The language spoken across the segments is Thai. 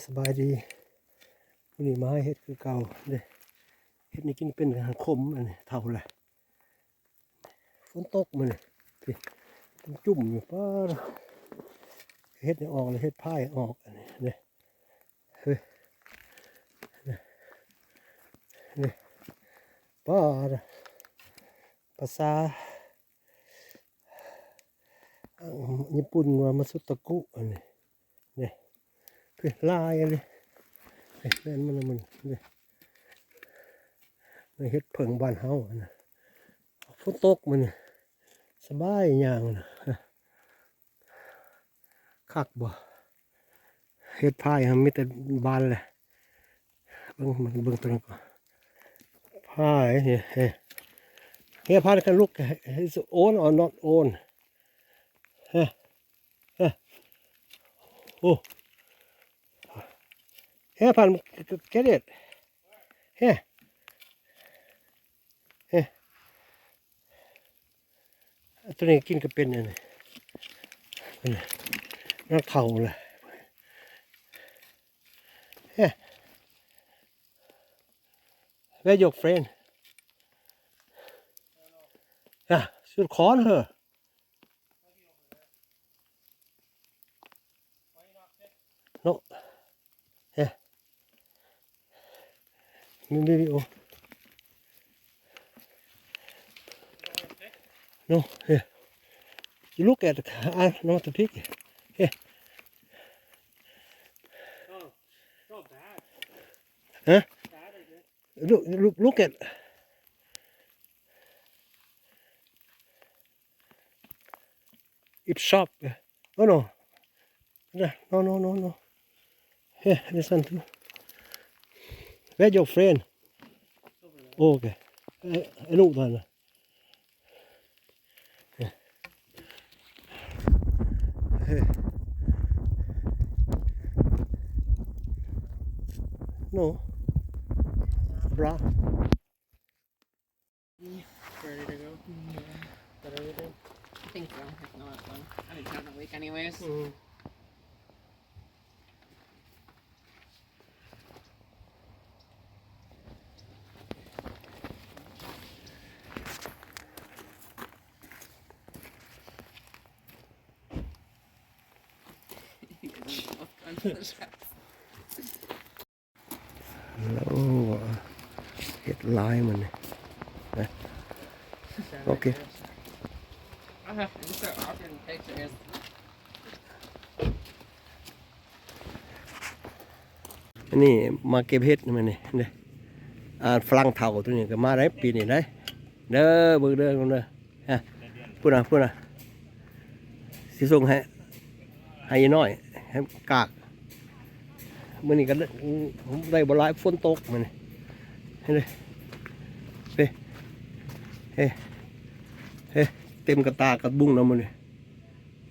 สบายดีวันนี้มาให้เฮ็ดคือเก่าเด้เฮ็ดนี่กินเป็นอาหารขมอันนี้เท่าไหร่ฝนตกมันนี่จุ่มอยู่ป้าเฮ็ดนี่ออกเลยเฮ็ดพายออกอันนี้เนี่ยเฮ้ยนี่ป้าภาษาญี่ปุ่นว่ามาสุตะกุอันนี้เนี่ยคือลายอันนี้เล่นมันเนี่ยเฮ็ดเผิงบ้านเฮานะฝนตกมันสบายอย่างนะคักบ่เฮ็ดพายมีแต่บานเลยเบิ่งตัวนี้ก่อนพายเฮ้พายกันลูก is own or not own โอ้พาย get it ตัวนี้กินก็เป็นอันนี้น่าเข่าเลยWhere your friend? Yeah, should call her. No. Yeah. Maybe oh. No. Yeah. You look at the car. I know what to pick. Yeah. Oh, not bad. Huh? Bad, I guess. Look at. It's sharp. Oh no. No. Yeah, this one too. Where's your friend? Oh, okay. I know that. No. Bra. Ready to go? Got everything? I think so. If not, then I didn't have a week anyways. Hello. Get lime on it. Okay. I have to start offering pictures. อันนี้มาเก็บเห็ดมันนี่เนี่ยฝรั่งเฒ่าตัวนี้ก็มาได้ปีนี้ได้เด้อเบิ่งเด้อคนเด้อฮะพูดนะสิส่งให้น้อยให้กากมื้อนี้ก็ได้บ่หลายฝนตกมื้อนี้เห็นเด้เฮ้เต็มกระตากระบุ้งแล้วมื้อนี้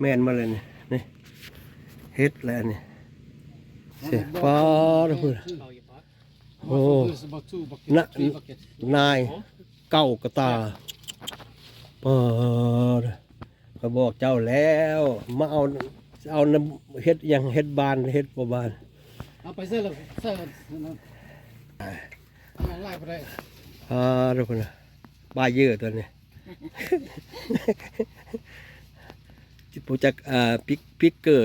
แม่นมาเลยนี่เฮ็ดแล้วนี่เสียฟ้าเด้อเพิ่น Oh, you bought? โอ้ There's about 2 buckets, นะ 3 buckets. นายเก้ากระตาเปิดก็บอกเจ้าแล้วมาเอาน้ำเฮ็ดยังเฮ็ดบานเฮ็ดบ่บาน เอาไปเสื้อเลยเสื้อเอาไล่ไปได้ ทุกคนนะบ้าเยอะตัวนี้ จิตผู้จักพิกเกอร์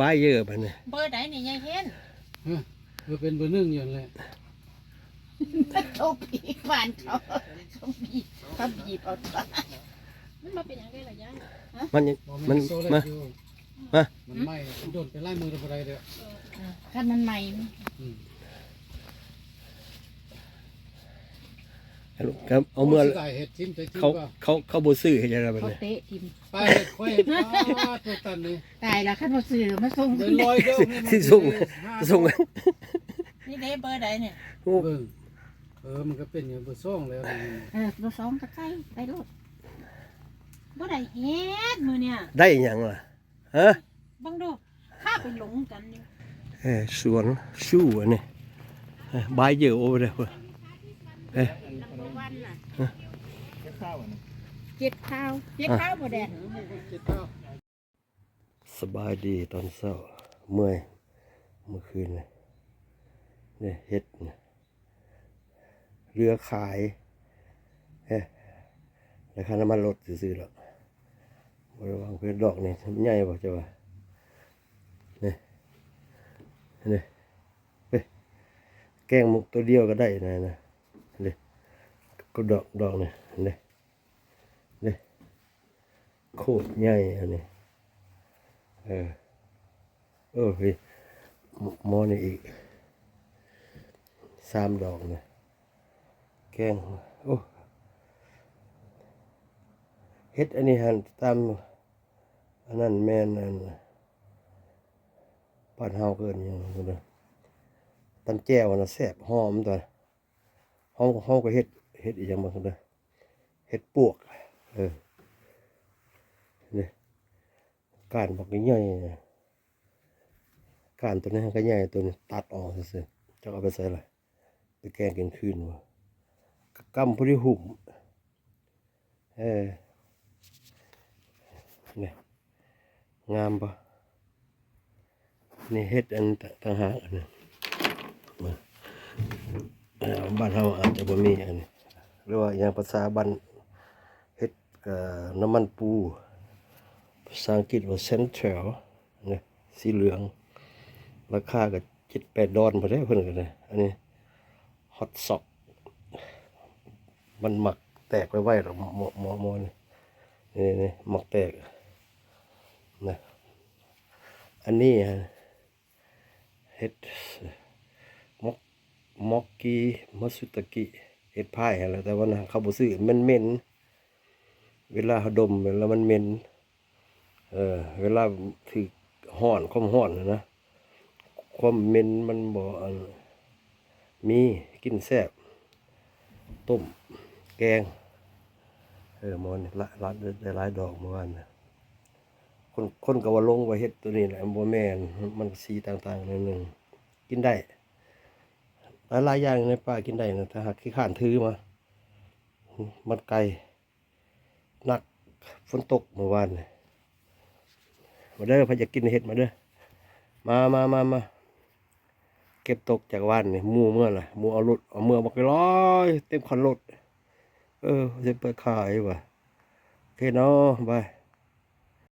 บ้าเยอะไปเนี่ย เบอร์ไหนนี่ยายเห็น เป็นเบอร์ 1อยู่เลย โชคดีบ้านเขาเขาบีบเอาตามันมาเป็นยังไงล่ะยาย มัน โซ่เลย มา อยู่ มา มันไหม้มันโดนไปไล่มือเราไปได้เด้อ คันมันใหม่ ครับเอาเมื่อ ใส่เห็ดทิ้มใส่ทิ้ม เขาบ่ซื้อให้อะไรแบบ เขา นี้ เตะทิม ไปเห็ดค่อยตัวตันนี่ ตายแล้วคันบ่ซื้อมาส่ง เดินลอยเด้อ ที่ส่ง นี่เด้เบอร์ไหนเนี่ย เบิ่งมันก็เป็นอย่างเบอร์2แล้ว เบอร์2ตะไคร้ไปโลดบ่ได้เฮ็ดมื้อเนี่ย ได้หยังล่ะฮะ บังดูข้าไปหลงกันอยู่ สวนชู่อันนี้ใบเยอะโอ้เลยเพื่อ วันน่ะเจ็ดข้าวบ่แดด สบายดีตอนเช้าเมื่อยเมื่อคืนเลย เนี่ยเฮ็ดเนี่ยเรือขายราคาน้ำมันลดซื้อๆหรอกบริวางเพื่อดอกนี่ใหญ่ป่ะเจ้าเนี่ยเนี่ยแกงหมกตัวเดียวก็ได้นะเนี่ยก็ดอกเนี่ยเนี่ยโคตรใหญ่อันนี้เฮ้ยหม้อนี่อีก3 ดอกนะแกงโอ้เฮ็ดอันนี้หันตามอันนั้นแม่นอันบ้านเฮาเกินอย่างนั้นนะตำแจ่วน่ะแซ่บหอมตัวเฮาก็เฮ็ดอีกอย่างบ่ซั่นเด้อเฮ็ดปวกนี่ก้านบักใหญ่ๆก้านตัวนี้ก็ใหญ่ตัวนี้ตัดออกซื่อๆจะเอาไปใส่ล่ะไปแกงกินคืนว่กำผู้ที่หุ่มนี่งามปะนี่เฮ็ดอันต่างหากอันนี้บ้านเราอาจจะบ่มีอันนี้หรือว่าอย่างภาษาบ้านเฮ็ดน้ำมันปูภาษาอังกฤษว่า Central นี่สีเหลืองราคาก็$7-8พอได้เพิ่นก็ได้อันนี้ฮอตซ็อกมันหมักแตกไว้หรอหมอนี่หมักแตกนะอันนี้เฮ็ดมอกกีมัสุตะกิเฮ็ดพายอะไรแต่ว่านะเขาบ่ซื้อมันเหม็นเวลาดมแล้วมันเหม็นเวลาถือห้อนความห้อนนะความเหม็นมันบ่มีกินแซ่บต้มแกงมันละได้หลายดอกเมื่อวานนะคนก็ว่าลงว่าเฮ็ดตัวนี้แหละบ่แม่นมันสีต่างๆนิดนึงกินได้หลายอย่างในป่ากินได้นะถ้าหากขี้ข้านถือมามันไกลนักฝนตกเมื่อวานมาเด้อพะอยากกินเฮ็ดมาเด้อมาเก็บตกจากว่านนี่หมู่เมื่อล่ะหมู่เอารถเอาเมื่อบักร้อยเต็มคันรถจะไปขายว่ะโอเคเนาะบาย